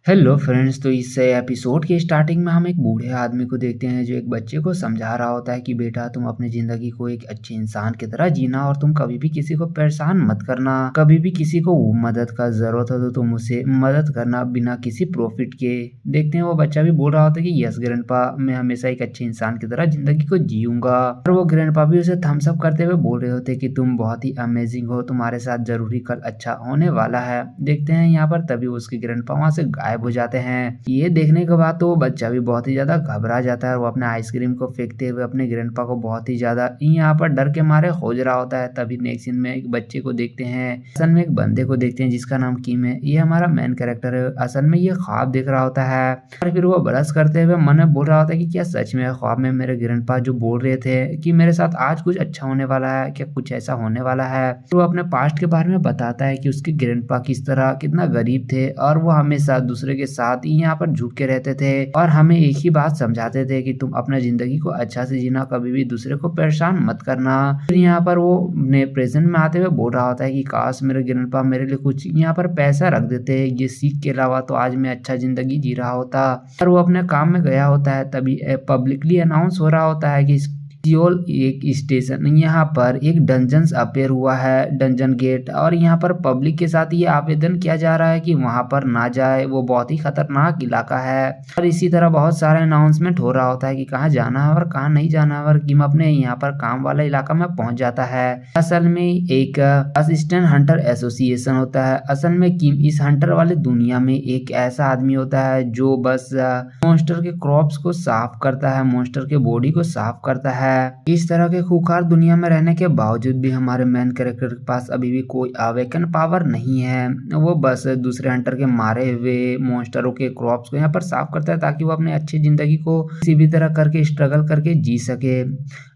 Hello friends. तो इस episode के स्टार्टिंग में हम एक बूढ़े आदमी को देखते हैं जो एक बच्चे को समझा रहा होता है कि बेटा तुम अपनी जिंदगी को एक अच्छे इंसान की तरह जीना और तुम कभी भी किसी को परेशान मत करना। कभी भी किसी को मदद का जरूरत हो तो तुम उसे मदद करना बिना किसी प्रॉफिट के। देखते हैं वो बच्चा भी बोल रहा होता है कि यस ग्रैंडपा, मैं हमेशा एक अच्छे इंसान की तरह जिंदगी को जीऊंगा। और वो ग्रैंडपा भी उसे थम्स अप करते हुए बोल रहे होते कि तुम बहुत ही अमेजिंग हो, तुम्हारे साथ जरूरी कल अच्छा होने वाला है। देखते हैं यहाँ पर तभी उसके ग्रैंडपा वहां से गायब हो जाते हैं। ये देखने के बाद तो वो बच्चा भी बहुत ही ज्यादा घबरा जाता है और वो अपने आइसक्रीम को फेंकते हुए अपने ग्रैंडपा को बहुत ही ज्यादा यहाँ पर डर के मारे खोज रहा होता है। तभी नेक्स्ट सीन में एक बच्चे को देखते हैं, असल में एक बंदे को देखते हैं जिसका नाम किम है। ये हमारा मेन कैरेक्टर है। असल में ये ख्वाब देख रहा होता है और फिर वो ब्रश करते हुए मन में बोल रहा होता है कि क्या सच में ख्वाब में मेरे ग्रैंडपा जो बोल रहे थे कि मेरे साथ आज कुछ अच्छा होने वाला है, क्या कुछ ऐसा होने वाला है। तो वो अपने पास्ट के बारे में बताता है कि उसके ग्रैंडपा किस तरह कितना गरीब थे और वो हमेशा दूसरे के साथ यहाँ पर झुक के रहते थे और हमें एक ही बात समझाते थे कि तुम अपना जिंदगी को अच्छा से जीना, कभी भी दूसरे को परेशान मत करना। फिर यहाँ पर वो अपने प्रेजेंट में आते हुए बोल रहा होता है कि काश मेरे ग्रैंडपा मेरे लिए कुछ यहाँ पर पैसा रख देते ये सीख के अलावा, तो आज मैं अच्छा जिंदगी जी रहा होता। और वो अपने काम में गया होता है तभी पब्लिकली अनाउंस हो रहा होता है कि सियोल एक स्टेशन यहाँ पर एक डंजन्स अपेयर हुआ है, डंजन गेट। और यहाँ पर पब्लिक के साथ ये आवेदन किया जा रहा है कि वहां पर ना जाए, वो बहुत ही खतरनाक इलाका है। और इसी तरह बहुत सारा अनाउंसमेंट हो रहा होता है कि कहाँ जाना है और कहाँ नहीं जाना है। और किम अपने यहाँ पर काम वाला इलाका में पहुंच जाता है। असल में एक असिस्टेंट हंटर एसोसिएशन होता है। असल में किम इस हंटर वाले दुनिया में एक ऐसा आदमी होता है जो बस मॉन्स्टर के क्रॉप्स को साफ करता है, मॉन्स्टर के बॉडी को साफ करता है। इस तरह के खूंखार दुनिया में रहने के बावजूद भी हमारे मेन कैरेक्टर के पास अभी भी कोई अवेकन पावर नहीं है। वो बस दूसरे हंटर के मारे हुए मॉन्स्टरों के क्रॉप्स को यहाँ पर साफ करता है ताकि वो अपने अच्छी जिंदगी को किसी भी तरह करके स्ट्रगल करके जी सके।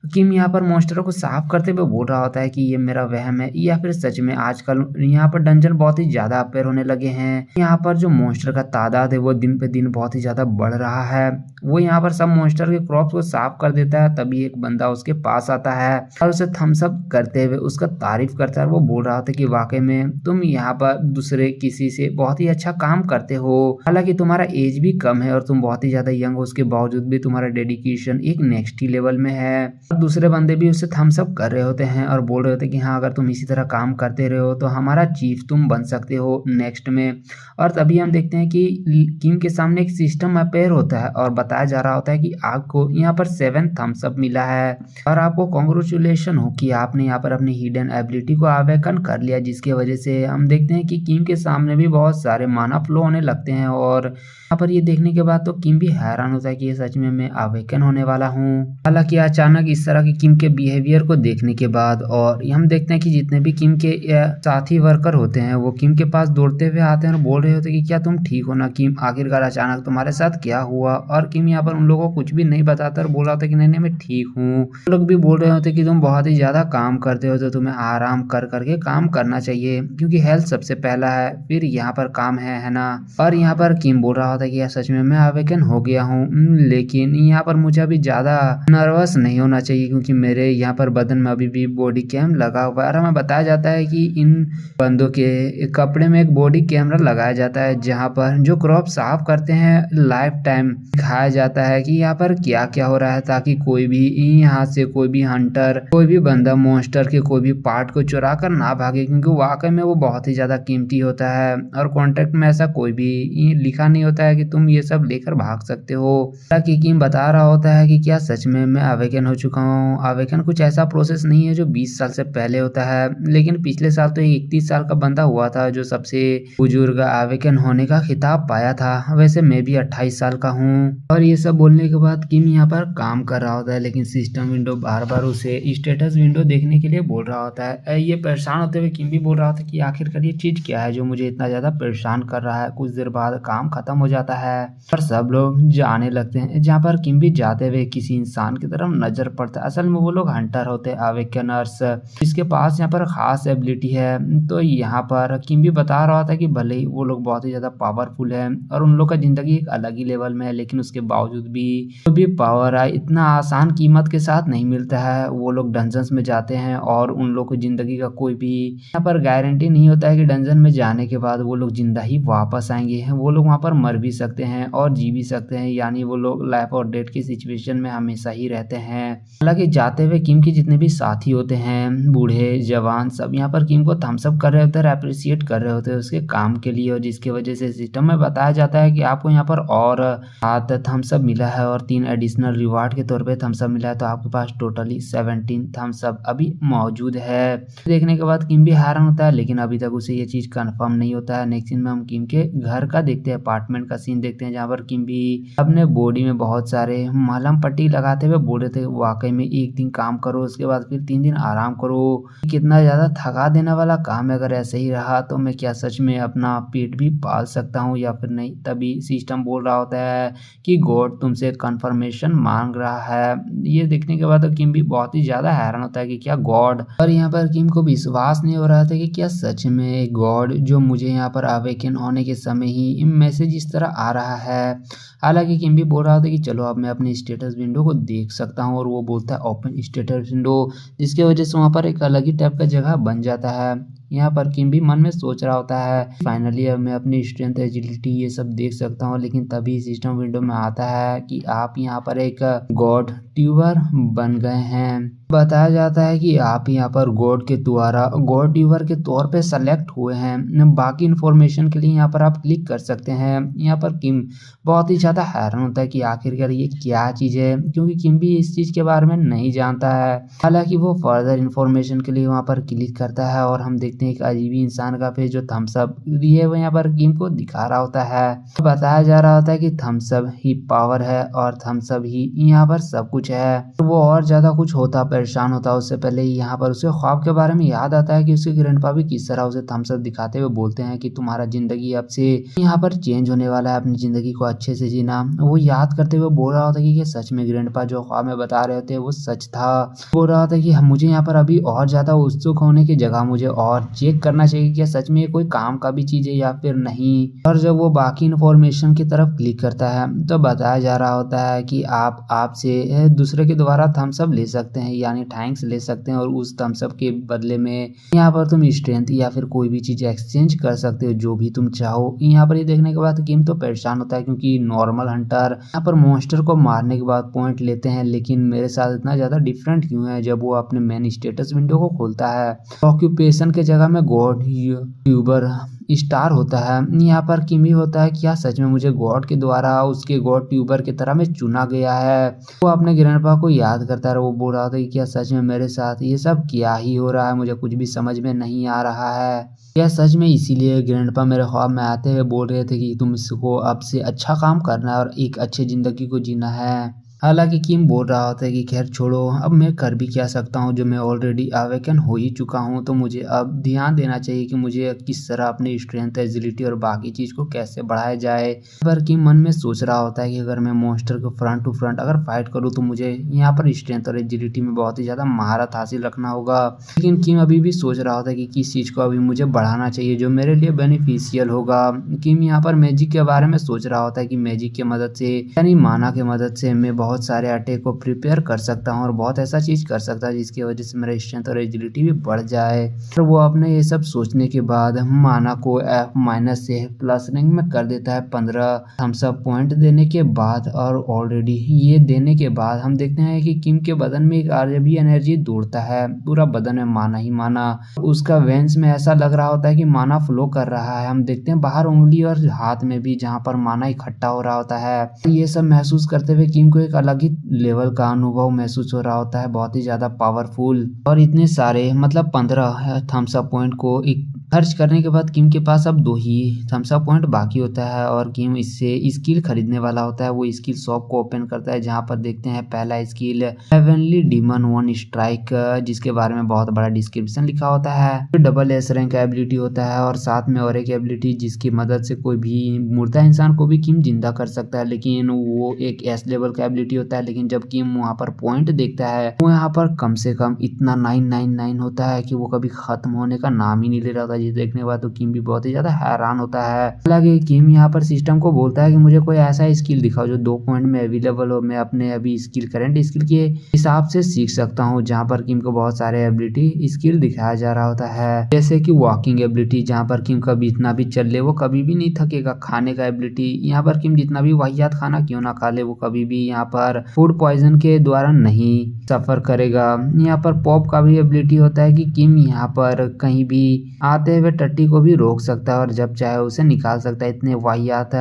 किम यहाँ पर मॉन्स्टरों को साफ करते हुए बोल रहा होता है कि ये मेरा वहम है या फिर सच में आजकल यहाँ पर डंजन बहुत ही ज्यादा अपेयर होने लगे हैं। यहाँ पर जो मॉन्स्टर का तादाद है वो दिन पे दिन बहुत ही ज्यादा बढ़ रहा है। वो यहाँ पर सब मॉन्स्टर के क्रॉप्स को साफ कर देता है तभी एक बंदा उसके पास आता है और उसे थम्स अप करते हुए उसका तारीफ करता है। वो बोल रहा था कि वाकई में तुम यहाँ पर दूसरे किसी से बहुत ही अच्छा काम करते हो। हालांकि तुम्हारा एज भी कम है और तुम बहुत ही ज्यादा यंग हो, उसके बावजूद भी तुम्हारा डेडिकेशन एक नेक्स्ट ही लेवल में है। और दूसरे बंदे भी उससे थम्स अप कर रहे होते हैं और बोल रहे होते हैं कि हाँ, अगर तुम इसी तरह काम करते रहे हो तो हमारा चीफ तुम बन सकते हो नेक्स्ट में। और तभी हम देखते हैं कि किम के सामने एक सिस्टम अपेयर होता है और बताया जा रहा होता है कि आपको यहाँ पर 7 थम्स अप मिला है और आपको कॉन्ग्रेचुलेशन हो कि आपने यहाँ पर अपनी हिडन एबिलिटी को अवेकन कर लिया, जिसकी वजह से हम देखते हैं कि किम के सामने भी बहुत सारे माना फ्लो होने लगते हैं। और यहाँ पर ये देखने के बाद तो किम भी हैरान होता है कि ये सच में मैं अवेकन होने वाला हूँ। हालांकि अचानक इस तरह के किम के बिहेवियर को देखने के बाद और हम देखते हैं कि जितने भी किम के साथी वर्कर होते हैं वो किम के पास दौड़ते हुए आते हैं और बोल रहे होते हैं कि क्या तुम ठीक हो ना किम, आखिरकार अचानक तुम्हारे साथ क्या हुआ। और किम यहाँ पर उन लोगों को कुछ भी नहीं बताता और बोल रहा था कि नहीं मैं ठीक हूँ। लोग भी बोल रहे होते कि तुम बहुत ही ज्यादा काम करते हो तो तुम्हें आराम कर करके काम करना चाहिए क्योंकि हेल्थ सबसे पहला है, फिर यहाँ पर काम है ना। और यहाँ पर किम बोल रहा होता कि यार सच में मैं अवेकन हो गया हूँ, लेकिन यहाँ पर मुझे अभी ज्यादा नर्वस नहीं होना चाहिए क्योंकि मेरे यहाँ पर बदन में अभी भी बॉडी कैम लगा हुआ है। और हमें बताया जाता है कि इन बंदों के कपड़े में एक बॉडी कैमरा लगाया जाता है जहाँ पर जो क्रॉप साफ करते हैं लाइफ टाइम दिखाया जाता है कि यहाँ पर क्या क्या हो रहा है, ताकि कोई भी यहाँ से कोई भी हंटर कोई भी बंदा मॉन्स्टर के कोई भी पार्ट को चुरा कर ना भागे, क्योंकि वाकई में वो बहुत ही ज्यादा कीमती होता है और कॉन्ट्रैक्ट में ऐसा कोई भी लिखा नहीं होता है कि तुम ये सब लेकर भाग सकते हो। ताकि किम बता रहा होता है कि क्या सच में मैं अवेकन हो चुका हूँ। अवेकन कुछ ऐसा प्रोसेस नहीं है जो 20 साल से पहले होता है, लेकिन पिछले साल तो 31 साल का बंदा हुआ था जो सबसे बुजुर्ग अवेकन होने का खिताब पाया था। वैसे मैं भी 28 साल का हूँ। और ये सब बोलने के बाद किम यहाँ पर काम कर रहा होता है, लेकिन सिस्टम विंडो बार बार उसे स्टेटस विंडो देखने के लिए बोल रहा होता है। ये परेशान होते हुए किम भी बोल रहा होता है कि आखिरकार ये चीज क्या है जो मुझे इतना ज्यादा परेशान कर रहा है। कुछ देर बाद काम खत्म हो जाता है और सब लोग जाने लगते हैं, जहाँ पर किम भी जाते हुए किसी इंसान की तरफ नजर पड़ता पड़ता है। असल में वो लोग हंटर होते हैं, अवेकनर्स, जिसके पास यहाँ पर खास एबिलिटी है। तो यहाँ पर किम भी बता रहा था कि भले ही वो लोग बहुत ही ज़्यादा पावरफुल है और उन लोग का ज़िंदगी एक अलग ही लेवल में है, लेकिन उसके बावजूद भी जो भी पावर है इतना आसान कीमत के साथ नहीं मिलता है। वो लोग डंजन्स में जाते हैं और उन लोग को ज़िंदगी का कोई भी यहाँ पर गारंटी नहीं होता है कि डंजन में जाने के बाद वो लोग जिंदा ही वापस आएंगे। वो लोग वहाँ पर मर भी सकते हैं और जी भी सकते हैं, यानी वो लोग लाइफ और डेथ की सिचुएशन में हमेशा ही रहते हैं। हालांकि जाते हुए किम के जितने भी साथी होते हैं, बूढ़े जवान, सब यहाँ पर किम को थम्स अप कर रहे होते हैं, अप्रिशिएट कर रहे होते हैं उसके काम के लिए, और जिसकी वजह से सिस्टम में बताया जाता है कि आपको यहाँ पर और 7 थम्स अप मिला है और 3 एडिशनल रिवार्ड के तौर पे थम्स अप मिला है, तो आपके पास टोटली 17 थम्स अप अभी मौजूद है। देखने के बाद किम भी हैरान होता है, लेकिन अभी तक उसे ये चीज कंफर्म नहीं होता है। नेक्स्ट सीन में हम किम के घर का देखते हैं, अपार्टमेंट का सीन देखते हैं, जहाँ पर किम भी अपने बॉडी में बहुत सारे मलहम पट्टी लगाते हुए बोल रहे थे वाकई में 1 दिन काम करो उसके बाद फिर 3 दिन आराम करो, कितना ज्यादा थका देने वाला काम है। अगर ऐसे ही रहा तो मैं क्या सच में अपना पेट भी पाल सकता हूँ या फिर नहीं। तभी सिस्टम बोल रहा होता है कि गॉड तुमसे कंफर्मेशन मांग रहा है। ये देखने के बाद तो किम भी बहुत ही ज्यादा हैरान होता है कि क्या गॉड, और यहाँ पर किम को विश्वास नहीं हो रहा था कि क्या सच में गॉड जो मुझे यहाँ पर अवेकन होने के समय ही मैसेज इस तरह आ रहा है। हालांकि किम भी बोल रहा था कि चलो अब मैं अपनी स्टेटस विंडो को देख सकता हूँ, और वो बोलता है ओपन स्टेटस विंडो, जिसकी वजह से वहाँ पर एक अलग ही टाइप का जगह बन जाता है। यहाँ पर किम भी मन में सोच रहा होता है फाइनली अब मैं अपनी स्ट्रेंथ, एजिलिटी ये सब देख सकता हूँ, लेकिन तभी सिस्टम विंडो में आता है कि आप यहाँ पर एक गॉड ट्यूबर बन गए हैं। बताया जाता है कि आप यहाँ पर गॉड के द्वारा गॉड ट्यूबर के तौर पे सेलेक्ट हुए हैं। बाकी इन्फॉर्मेशन के लिए यहाँ पर आप क्लिक कर सकते हैं। यहाँ पर किम बहुत ही ज़्यादा हैरान होता है कि आखिरकार ये क्या चीज़ है, क्योंकि किम भी इस चीज़ के बारे में नहीं जानता है। हालांकि वो फर्दर इन्फॉर्मेशन के लिए वहाँ पर क्लिक करता है और हम देखते हैं एक अजीब इंसान का फेस जो थम्स अप दिए हुए यहाँ पर किम को दिखा रहा होता है। बताया जा रहा होता है कि थम्स अप ही पावर है और थम्स अप ही यहाँ पर सब कुछ है। वो और ज़्यादा कुछ होता परेशान होता उससे पहले ही यहाँ पर उसे ख्वाब के बारे में याद आता है कि उसके ग्रैंडपा भी किस तरह उसे थम्स अप दिखाते हुए बोलते हैं कि तुम्हारा जिंदगी अब से यहाँ पर चेंज होने वाला है, अपनी जिंदगी को अच्छे से जीना। वो याद करते हुए बोल रहा होता कि सच में ग्रैंडपा जो ख्वाब में बता रहे होते वो सच था। बोल रहा था कि मुझे यहाँ पर अभी और ज्यादा उत्सुक होने की जगह मुझे और चेक करना चाहिए कि सच में ये कोई काम का भी चीज है या फिर नहीं। और जब वो बाकी इन्फॉर्मेशन की तरफ क्लिक करता है तो बताया जा रहा होता है कि आप आपसे दूसरे के द्वारा थम्स अप ले सकते हैं, यानी थैंक्स ले सकते हैं, और उस थम्स अप के बदले में यहाँ पर तुम स्ट्रेंथ या फिर कोई भी चीज एक्सचेंज कर सकते हो जो भी तुम चाहो। यहाँ पर ये देखने के बाद किम तो परेशान होता है क्योंकि नॉर्मल हंटर यहाँ पर मॉन्स्टर को मारने के बाद पॉइंट लेते हैं, लेकिन मेरे साथ इतना ज्यादा डिफरेंट क्यों है। जब वो अपने मेन स्टेटस विंडो को खोलता है ऑक्यूपेशन के जगह में गॉड ट्यूबर स्टार होता है। यहाँ पर किम ही होता है क्या सच में मुझे गॉड के द्वारा उसके गॉड ट्यूबर की तरह में चुना गया है। वो अपने ग्रैंडपा को याद करता है, वो बोल रहा था कि क्या सच में मेरे साथ ये सब क्या ही हो रहा है, मुझे कुछ भी समझ में नहीं आ रहा है। क्या सच में इसीलिए ग्रैंडपा मेरे ख्वाब में आते हुए बोल रहे थे कि तुम इसको अब से अच्छा काम करना है और एक अच्छी जिंदगी को जीना है। हालांकि किम बोल रहा होता है कि खैर छोड़ो, अब मैं कर भी क्या सकता हूँ, जो मैं ऑलरेडी अवेकन हो ही चुका हूँ, तो मुझे अब ध्यान देना चाहिए कि मुझे किस तरह अपनी स्ट्रेंथ, एजिलिटी और बाकी चीज को कैसे बढ़ाया जाए। पर किम मन में सोच रहा होता है कि अगर मैं मॉन्स्टर को फ्रंट टू फ्रंट अगर फाइट करूँ तो मुझे यहाँ पर स्ट्रेंथ और एजिलिटी में बहुत ही ज्यादा महारत हासिल रखना होगा। लेकिन किम अभी भी सोच रहा होता है कि किस चीज को अभी मुझे बढ़ाना चाहिए जो मेरे लिए बेनिफिशियल होगा। किम यहाँ पर मैजिक के बारे में सोच रहा होता है कि मैजिक की मदद से यानी माना की मदद से मैं बहुत सारे अटैक को प्रिपेयर कर सकता हूँ और बहुत ऐसा चीज कर सकता है जिसकी वजह से मेरा स्ट्रेंथ और एजिलिटी भी बढ़ जाए। तो वो अपने ये सब सोचने के बाद माना को F- से प्लस रैंक में कर देता है 15 थम्स अप पॉइंट देने के बाद। और ऑलरेडी ये देने के बाद हम देखते हैं कि किम के बदन में एक आरजीबी एनर्जी दौड़ता है, पूरा बदन में माना ही माना। उसका वेंस में ऐसा लग रहा होता है कि माना फ्लो कर रहा है। हम देखते हैं बाहर उंगली और हाथ में भी जहाँ पर माना इकट्ठा हो रहा होता है। ये सब महसूस करते हुए किम को एक अलग ही लेवल का अनुभव महसूस हो रहा होता है, बहुत ही ज्यादा पावरफुल। और इतने सारे मतलब 15 थम्स अप पॉइंट को खर्च करने के बाद किम के पास अब 2 ही थम्स अप पॉइंट बाकी होता है और किम इससे स्किल खरीदने वाला होता है। वो स्किल शॉप को ओपन करता है जहाँ पर देखते हैं पहला skill heavenly demon one strike, जिसके बारे में बहुत बड़ा डिस्क्रिप्शन लिखा होता है। डबल एस रैंक का एबिलिटी होता है और साथ में और एक एबिलिटी जिसकी मदद से कोई भी मुर्दा इंसान को भी किम जिंदा कर सकता है, लेकिन वो एक एस लेवल का एबिलिटी होता है। लेकिन जब किम वहाँ पर पॉइंट देखता है वो यहाँ पर कम से कम इतना 999 होता है कि वो कभी खत्म होने का नाम ही नहीं ले रहा था। जिसे देखने के बाद तो किम भी बहुत ही ज्यादा हैरान होता है। हालांकि किम यहाँ पर सिस्टम को बोलता है कि मुझे कोई ऐसा स्किल दिखाओ जो 2 पॉइंट में अवेलेबल हो, मैं अपने अभी स्किल करंट स्किल के हिसाब से सीख सकता हूँ। जहाँ पर किम को बहुत सारे एबिलिटी स्किल दिखाया जा रहा होता है, जैसे कि वॉकिंग एबिलिटी जहाँ पर किम कभी इतना भी चल ले वो कभी भी नहीं थकेगा। खाने का एबिलिटी, यहाँ पर किम जितना भी वाहियात खाना क्यों ना खा ले वो कभी भी यहाँ पर फूड पॉइजन के द्वारा नहीं सफर करेगा। यहाँ पर पॉप का भी एबिलिटी होता है कि किम यहाँ पर कहीं भी आते हुए टट्टी को भी रोक सकता है और जब चाहे उसे निकाल सकता है। इतने वाहियात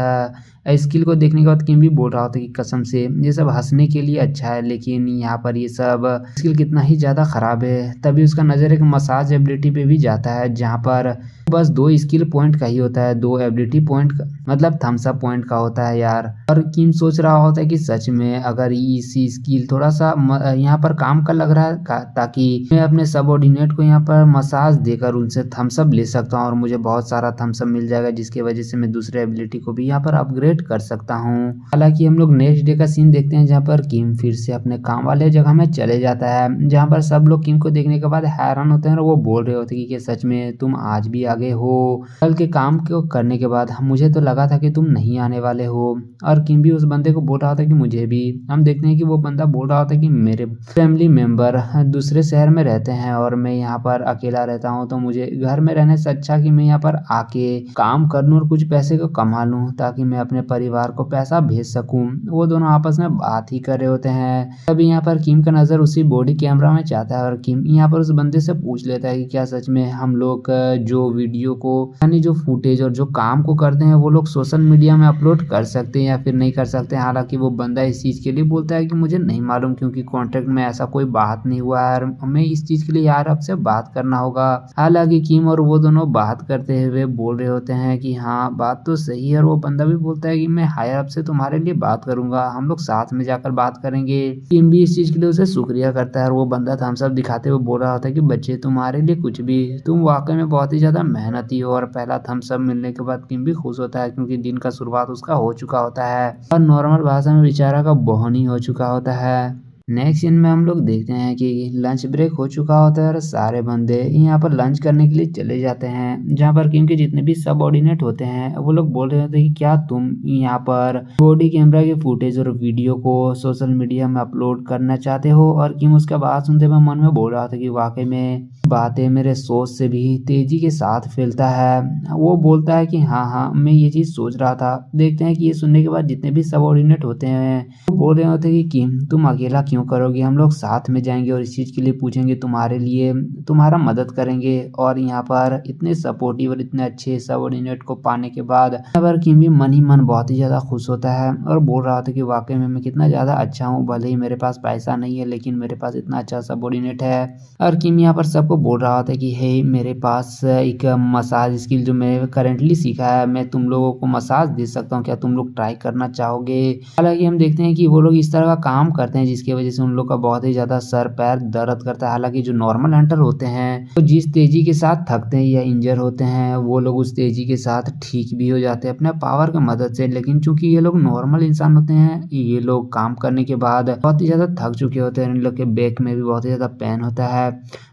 स्किल को देखने के बाद किम भी बोल रहा होता है कि कसम से ये सब हंसने के लिए अच्छा है, लेकिन यहाँ पर ये सब स्किल कितना ही ज्यादा खराब है। तभी उसका नजर एक मसाज एबिलिटी पे भी जाता है जहाँ पर बस 2 स्किल पॉइंट का ही होता है, 2 एबिलिटी पॉइंट मतलब थम्स अप पॉइंट का होता है यार। और किम सोच रहा होता है कि सच में अगर इसी स्किल थोड़ा सा यहाँ पर काम का लग रहा है ताकि मैं अपने सबऑर्डिनेट को यहाँ पर मसाज देकर उनसे थम्स अप ले सकता हूँ और मुझे बहुत सारा थम्स अप मिल जाएगा, जिसकी वजह से मैं दूसरे एबिलिटी को भी यहाँ पर अपग्रेड कर सकता हूँ। हालांकि हम लोग नेक्स्ट डे का सीन देखते हैं जहाँ पर किम फिर से अपने काम वाले जगह में चले जाता है, जहाँ पर सब लोग किम को देखने के बाद हैरान होते हैं और वो बोल रहे होते हैं कि सच में तुम आज भी आगे हो। कल के काम को करने के बाद मुझे तो लगा था कि तुम नहीं आने वाले हो। और किम भी उस बंदे को बोल रहा होता है कि मुझे भी। हम देखते हैं कि वो बंदा बोल रहा होता है कि मेरे फैमिली मेंबर दूसरे शहर में रहते हैं और मैं यहाँ पर अकेला रहता हूँ, तो मुझे घर में रहने से अच्छा कि मैं यहाँ पर आके काम कर लूँ और कुछ पैसे को कमा लूँ ताकि मैं अपने परिवार को पैसा भेज सकूं। वो दोनों आपस में बात ही कर रहे होते हैं। तभी यहाँ पर किम का नजर उसी बॉडी कैमरा में जाता है और किम यहाँ पर उस बंदे से पूछ लेता है कि क्या सच में हम लोग जो वीडियो को यानी जो फुटेज और जो काम को करते हैं वो लोग सोशल मीडिया में अपलोड कर सकते हैं या फिर नहीं कर सकते। हालांकि वो बंदा इस चीज के लिए बोलता है कि मुझे नहीं मालूम क्योंकि कॉन्ट्रैक्ट में ऐसा कोई बात नहीं हुआ है, हमें इस चीज के लिए यार आपसे बात करना होगा। हालांकि किम और वो दोनों बात करते हुए बोल रहे होते हैं कि हाँ बात तो सही है, और वो बंदा भी बोलता है कि मैं हायर अप से तुम्हारे लिए बात करूंगा, हम लोग साथ में जाकर बात करेंगे। किम भी इस चीज के लिए उसे शुक्रिया करता है और वो बंदा थम्स अप दिखाते हुए बोल रहा होता है कि बच्चे तुम्हारे लिए कुछ भी, तुम वाकई में बहुत ही ज्यादा मेहनती हो। और पहला थम्स अप मिलने के बाद किम भी खुश होता है क्योंकि दिन का शुरुआत उसका हो चुका होता है और नॉर्मल भाषा में बेचारा का बोहनी हो चुका होता है। नेक्स्ट सीन में हम लोग देखते हैं कि लंच ब्रेक हो चुका होता है और सारे बंदे यहाँ पर लंच करने के लिए चले जाते हैं, जहाँ पर किम के जितने भी सबऑर्डिनेट होते हैं वो लोग बोल रहे होते हैं कि क्या तुम यहाँ पर बॉडी कैमरा के फुटेज और वीडियो को सोशल मीडिया में अपलोड करना चाहते हो। और किम उसका बात सुनते हुए मन में बोल रहा था कि वाकई में बातें मेरे सोच से भी तेजी के साथ फैलता है। वो बोलता है कि हाँ मैं ये चीज सोच रहा था। देखते हैं कि ये सुनने के बाद जितने भी सबऑर्डिनेट होते हैं वो बोल रहे होते हैं कि किम तुम अकेला क्यों करोगे, हम लोग साथ में जाएंगे और इस चीज के लिए पूछेंगे तुम्हारे लिए, तुम्हारा मदद करेंगे। और यहाँ पर इतने सपोर्टिव और इतने अच्छे सबऑर्डिनेट को पाने के बाद यहाँ पर किम भी मन ही मन बहुत ही ज्यादा खुश होता है और बोल रहा था कि वाकई में मैं कितना ज्यादा अच्छा हूँ, भले ही मेरे पास पैसा नहीं है लेकिन मेरे पास इतना अच्छा सबऑर्डिनेट है। और किम यहाँ पर सबको बोल रहा था कि हे मेरे पास एक मसाज स्किल जो मैं करेंटली सीखा है, मैं तुम लोगों को मसाज दे सकता हूँ, क्या तुम लोग ट्राई करना चाहोगे। हालांकि हम देखते हैं कि वो लोग इस तरह का काम करते हैं जिसकी वजह से उन लोग का बहुत ही ज्यादा सर पैर दर्द करता है। हालांकि जो नॉर्मल हंटर होते हैं तो जिस तेजी के साथ थकते हैं या इंजर होते हैं वो लोग उस तेजी के साथ ठीक भी हो जाते हैं अपने पावर की मदद से। लेकिन चूंकि ये लोग नॉर्मल इंसान होते हैं, ये लोग काम करने के बाद बहुत ही ज्यादा थक चुके होते हैं, इन लोग के बैक में भी बहुत ही ज्यादा पेन होता है।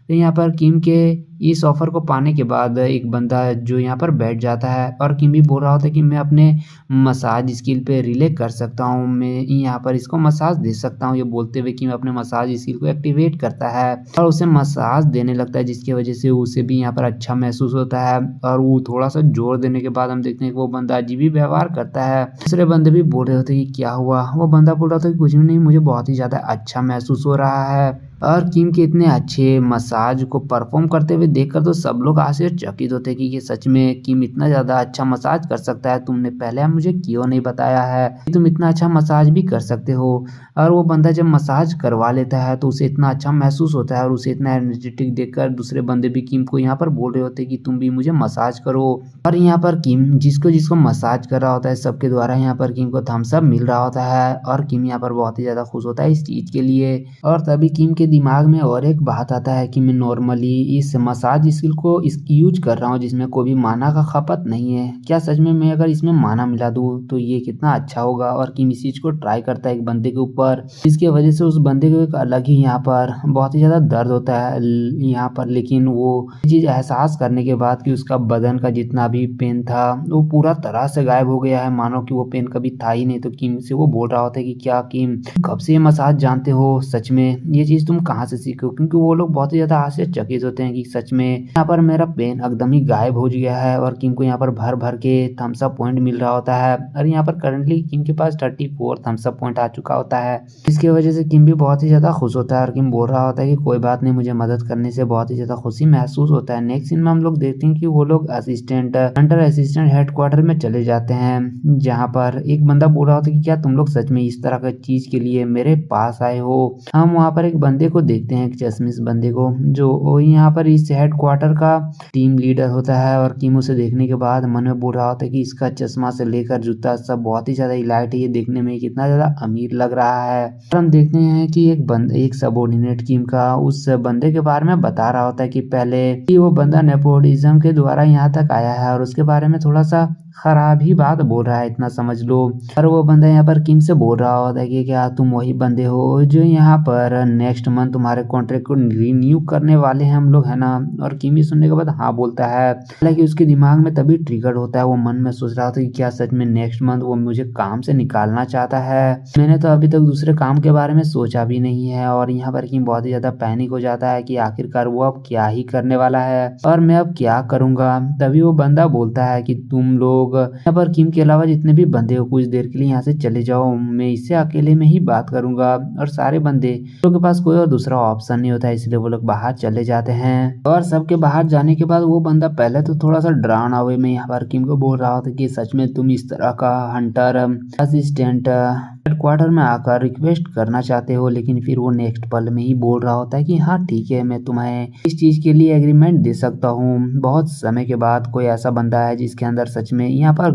तो यहाँ पर किम के इस ऑफर को पाने के बाद एक बंदा जो यहाँ पर बैठ जाता है और किम भी बोल रहा होता है कि मैं अपने मसाज स्किल पे रिले कर सकता हूँ, मैं यहाँ पर इसको मसाज दे सकता हूँ। ये बोलते हुए किम अपने मसाज स्किल को एक्टिवेट करता है और उसे मसाज देने लगता है, जिसकी वजह से उसे भी यहाँ पर अच्छा महसूस होता है। और वो थोड़ा सा जोर देने के बाद हम देखते हैं कि वो बंदा अजीब ही व्यवहार करता है। दूसरे बंदे भी बोल रहे होते हैं कि क्या हुआ। वो बंदा बोल रहा था कि कुछ भी नहीं, मुझे बहुत ही ज्यादा अच्छा महसूस हो रहा है। और किम के इतने अच्छे मसाज को परफॉर्म करते हुए देखकर तो सब लोग आश्चर्यचकित होते हैं कि ये सच में किम इतना ज़्यादा अच्छा मसाज कर सकता है। तुमने पहले मुझे क्यों नहीं बताया है कि तुम इतना अच्छा मसाज भी कर सकते हो। और वो बंदा जब मसाज करवा लेता है तो उसे इतना अच्छा महसूस होता है और उसे इतना एनर्जेटिक देखकर दूसरे बंदे भी किम को यहाँ पर बोल रहे होते हैं कि तुम भी मुझे मसाज करो। और यहाँ पर किम जिसको जिसको मसाज कर रहा होता है सबके द्वारा यहाँ पर किम को थम्स अप मिल रहा होता है और किम यहाँ पर बहुत ही ज़्यादा खुश होता है इस चीज़ के लिए। और तभी किम के दिमाग में और एक बात आता है कि मैं नॉर्मली इस मसाज स्किल को यूज कर रहा हूँ जिसमें कोई भी माना का खपत नहीं है। क्या सच में मैं अगर इसमें माना मिला दूँ तो ये कितना अच्छा होगा। और किम इस चीज़ को ट्राई करता है एक बंदे के ऊपर, जिसकी वजह से उस बंदे को एक अलग ही यहाँ पर बहुत ही ज़्यादा दर्द होता है यहाँ पर। लेकिन वो ये चीज़ एहसास करने के बाद कि उसका बदन का जितना भी पेन था वो पूरा तरह से गायब हो गया है, मानो कि वो पेन कभी था ही नहीं। तो किम से वो बोल रहा होता है कि क्या किम कब से ये मसाज जानते हो, सच में ये चीज़ तुम कहाँ से सीखे हो। क्योंकि वो लोग बहुत ही ज़्यादा आश्चर्यचकित होते हैं कि सच में यहाँ पर मेरा पेन एकदम ही गायब हो गया है। और किम को यहाँ पर भर भर के थम्स अप पॉइंट मिल रहा होता है और यहाँ पर करंटली किम के पास 34 थम्स अप पॉइंट आ चुका होता है। इसकी वजह से किम भी बहुत ही ज़्यादा खुश होता है और किम बोल रहा होता है कि कोई बात नहीं, मुझे मदद करने से बहुत ही ज़्यादा खुशी महसूस होता है। नेक्स्ट सीन में हम लोग देखते हैं कि वो लोग अंडर असिस्टेंट हेडक्वार्टर में चले जाते हैं, जहाँ पर एक बंदा बोल रहा होता है कि क्या तुम लोग सच में इस तरह का चीज़ के लिए मेरे पास आए हो। हम वहाँ पर एक बंदे को देखते हैं, एक चश्मिश बंदे को, जो यहाँ पर इस हेडक्वार्टर का टीम लीडर होता है। और किम उसे देखने के बाद मन में बोल रहा होता है कि इसका चश्मा से लेकर जूता सब बहुत ही ज़्यादा इलाइट है, ये देखने में कितना ज़्यादा अमीर लग रहा है। और हम देखते हैं कि एक सबऑर्डिनेट किम का उस बंदे के बारे में बता रहा होता है कि पहले कि वो बंदा नेपोटिज्म के द्वारा यहाँ तक आया है और उसके बारे में थोड़ा सा खराब ही बात बोल रहा है, इतना समझ लो। और वो बंदा यहाँ पर किम से बोल रहा होता है कि क्या तुम वही बंदे हो जो यहाँ पर नेक्स्ट मंथ तुम्हारे कॉन्ट्रैक्ट को रिन्यू करने वाले हैं हम लोग, है ना। और किम ये सुनने के बाद हाँ बोलता है। हालांकि उसके दिमाग में तभी ट्रिगर होता है, वो मन में सोच रहा था कि क्या सच में नेक्स्ट मंथ वो मुझे काम से निकालना चाहता है। मैंने तो अभी तक दूसरे काम के बारे में सोचा भी नहीं है। और यहाँ पर किम बहुत ही ज्यादा पैनिक हो जाता है कि आखिरकार वो अब क्या ही करने वाला है और मैं अब क्या करूंगा। तभी वो बंदा बोलता है कि तुम लोग यहाँ पर किम के अलावा जितने भी बंदे हो कुछ देर के लिए यहाँ से चले जाओ, मैं इससे अकेले में ही बात करूंगा। और सारे बंदे लोगों के पास कोई और दूसरा ऑप्शन नहीं होता है, इसलिए वो लोग बाहर चले जाते हैं। और सबके बाहर जाने के बाद वो बंदा पहले तो थोड़ा सा डरावना हुए में यहाँ पर किम को बोल रहा था कि सच में तुम इस तरह का हंटर असिस्टेंट हेडक्वार्टर में आकर रिक्वेस्ट करना चाहते हो। लेकिन फिर वो नेक्स्ट पल में ही बोल रहा होता है कि हाँ ठीक है, मैं तुम्हें इस चीज के लिए एग्रीमेंट दे सकता हूँ। बहुत समय के बाद कोई ऐसा बंदा है जिसके अंदर सच में यहाँ पर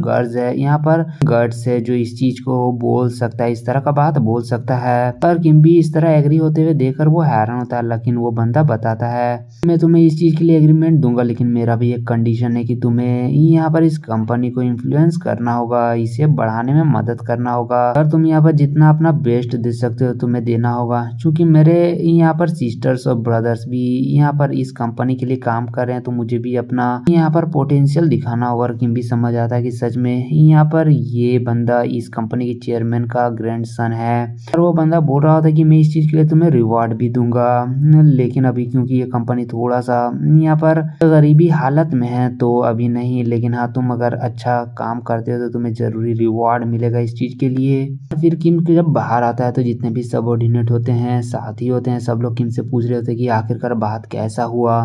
गर्ड्स है जो इस चीज को बोल सकता है, इस तरह का बात बोल सकता है। पर किम भी इस तरह एग्री होते हुए देखकर वो हैरान होता है। लेकिन वो बंदा बताता है मैं तुम्हें इस चीज के लिए एग्रीमेंट दूंगा, लेकिन मेरा भी एक कंडीशन है कि तुम्हें यहाँ पर इस कंपनी को इन्फ्लुएंस करना होगा, इसे बढ़ाने में मदद करना होगा। और तुम यहाँ पर जितना अपना बेस्ट दे सकते हो तुम्हें देना होगा, क्योंकि मेरे यहाँ पर सिस्टर्स और ब्रदर्स भी यहाँ पर इस कंपनी के लिए काम कर रहे हैं, तो मुझे भी अपना यहाँ पर पोटेंशियल दिखाना होगा। और किम भी समझ आता है कि सच में यहाँ पर ये बंदा इस कंपनी के चेयरमैन का ग्रैंडसन है। और वो बंदा बोल रहा था कि मैं इस चीज के लिए तुम्हें रिवॉर्ड भी दूंगा, लेकिन अभी क्योंकि ये कंपनी थोड़ा सा यहाँ पर गरीबी हालत में है तो अभी नहीं, लेकिन हाँ तुम अगर अच्छा काम करते हो तो तुम्हें जरूरी रिवॉर्ड मिलेगा इस चीज के लिए। फिर किम जब बाहर आता है तो जितने भी सबऑर्डिनेट होते हैं, साथी होते हैं, सब लोग किम से पूछ रहे होते हैं कि आखिरकार बात कैसा हुआ।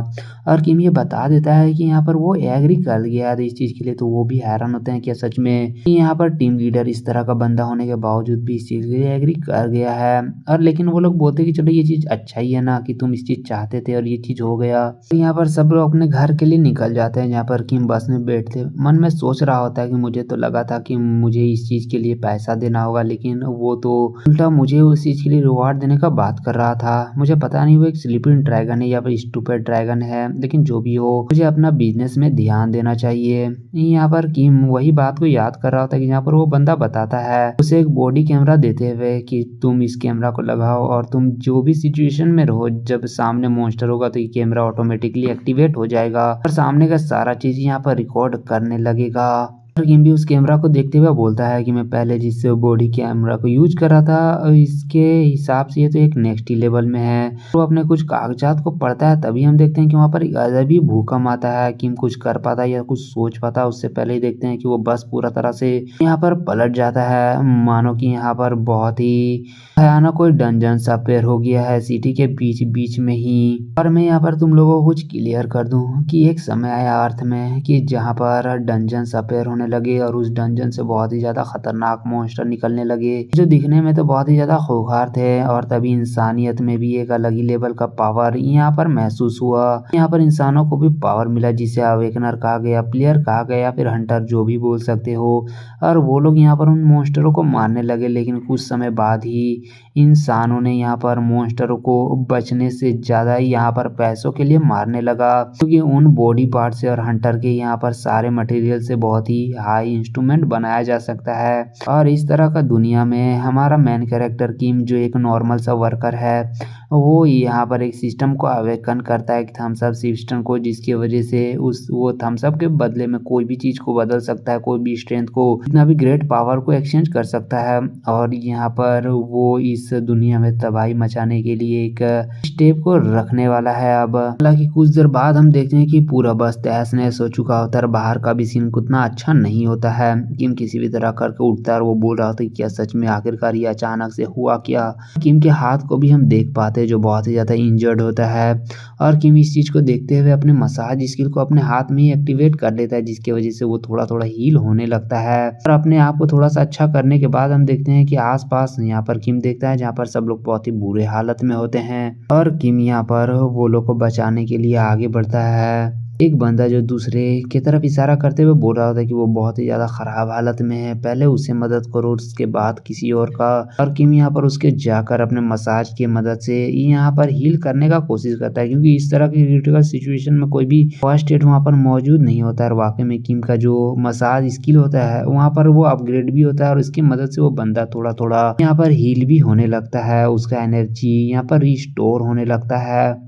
और किम ये बता देता है कि यहाँ पर वो एग्री कर गया है इस चीज के लिए। तो वो भी हैरान होते हैं कि सच में यहाँ पर टीम लीडर इस तरह का बंदा होने के बावजूद भी इस चीज के लिए एग्री कर गया है। और लेकिन वो लोग बोलते कि चलो ये चीज अच्छा ही है ना कि तुम इस चीज चाहते थे और ये चीज हो गया। तो यहाँ पर सब लोग अपने घर के लिए निकल जाते हैं, जहाँ पर किम बस में बैठते मन में सोच रहा होता है कि मुझे तो लगा था कि मुझे इस चीज के लिए पैसा देना होगा, लेकिन वो तो उल्टा मुझे उस चीज के लिए रिवॉर्ड देने का बात कर रहा था। मुझे पता नहीं वो एक स्लीपिंग ड्रैगन है या फिर स्टूपिड ड्रैगन है, लेकिन जो भी हो मुझे अपना बिजनेस में ध्यान देना चाहिए। यहाँ पर किम वही बात को याद कर रहा होता है कि यहाँ पर वो बंदा बताता है उसे एक बॉडी कैमरा देते हुए कि तुम इस कैमरा को लगाओ और तुम जो भी सिचुएशन में रहो, जब सामने मॉन्स्टर होगा तो ये कैमरा ऑटोमेटिकली एक्टिवेट हो जाएगा और सामने का सारा चीज यहाँ पर रिकॉर्ड करने लगेगा। किम भी उस कैमरा को देखते हुए बोलता है कि मैं पहले जिस बॉडी कैमरा को यूज कर रहा था इसके हिसाब से ये तो एक नेक्स्ट ही लेवल में है। तो अपने कुछ कागजात को पढ़ता है, तभी हम देखते हैं कि वहाँ पर एक अजब भूकंप आता है। किम कुछ कर पाता है या कुछ सोच पाता है उससे पहले ही देखते हैं कि वो बस पूरा तरह से यहाँ पर पलट जाता है, मानो कि यहाँ पर बहुत ही भयानक कोई डंजन सा पेड़ हो गया है सिटी के बीच बीच में ही। और मैं यहाँ पर तुम लोगों को कुछ क्लियर कर दूं कि एक समय आया अर्थ में कि जहाँ पर डंजन सा पेड़ होने लगे और उस डंजन से बहुत ही ज्यादा खतरनाक मॉन्स्टर निकलने लगे जो दिखने में तो बहुत ही ज्यादा खूंखार थे। और तभी इंसानियत में भी एक अलग ही लेवल का पावर यहाँ पर महसूस हुआ। यहाँ पर इंसानों को भी पावर मिला जिसे अवेकनर कहा गया, प्लेयर कहा गया, फिर हंटर जो भी बोल सकते हो। और वो लोग यहाँ पर उन मॉन्स्टरों को मारने लगे, लेकिन कुछ समय बाद ही इंसानों ने यहाँ पर मॉन्स्टरों को बचने से ज्यादा ही यहाँ पर पैसों के लिए मारने लगा, क्योंकि उन बॉडी पार्ट से और हंटर के यहाँ पर सारे मटेरियल से बहुत ही हाई इंस्ट्रूमेंट बनाया जा सकता है। और इस तरह का दुनिया में हमारा मेन कैरेक्टर किम जो एक नॉर्मल सा वर्कर है वो यहाँ पर एक सिस्टम को अवेकन करता है, थम्स अप सिस्टम को, जिसकी वजह से वो थम्स अप के बदले में कोई भी चीज को बदल सकता है, कोई भी स्ट्रेंथ को, इतना भी ग्रेट पावर को एक्सचेंज कर सकता है। और यहाँ पर वो इस दुनिया में तबाही मचाने के लिए एक स्टेप को रखने वाला है। अब हालांकि कुछ देर बाद हम देखते हैं कि पूरा बस तहस नहस हो चुका होता है, बाहर का भी सीन उतना अच्छा नहीं होता है। किम किसी भी तरह करके उठता है और वो बोल रहा होता है क्या सच में आखिरकार ये अचानक से हुआ क्या। किम के हाथ को भी हम देख पाते हैं जो बहुत ही ज्यादा इंजर्ड होता है। और किम इस चीज को देखते हुए अपने मसाज स्किल को अपने हाथ में ही एक्टिवेट कर लेता है, जिसकी वजह से वो थोड़ा थोड़ा हील होने लगता है। और अपने आप को थोड़ा सा अच्छा करने के बाद हम देखते हैं कि आसपास यहाँ पर किम देखता है जहाँ पर सब लोग बहुत ही बुरे हालत में होते हैं। और किम यहाँ पर वो लोग को बचाने के लिए आगे बढ़ता है। एक बंदा जो दूसरे की तरफ इशारा करते हुए बोल रहा होता है कि वो बहुत ही ज्यादा खराब हालत में है, पहले उसे मदद करो उसके बाद किसी और का। और किम यहाँ पर उसके जाकर अपने मसाज की मदद से यहाँ पर हील करने का कोशिश करता है, क्योंकि इस तरह की क्रिटिकल सिचुएशन में कोई भी फर्स्ट एड वहाँ पर मौजूद नहीं होता है। और वाकई में किम का जो मसाज स्किल होता है वहाँ पर वो अपग्रेड भी होता है और इसकी मदद से वो बंदा थोड़ा थोड़ा यहाँ पर हील भी होने लगता है, उसका एनर्जी यहाँ पर रिस्टोर होने लगता है।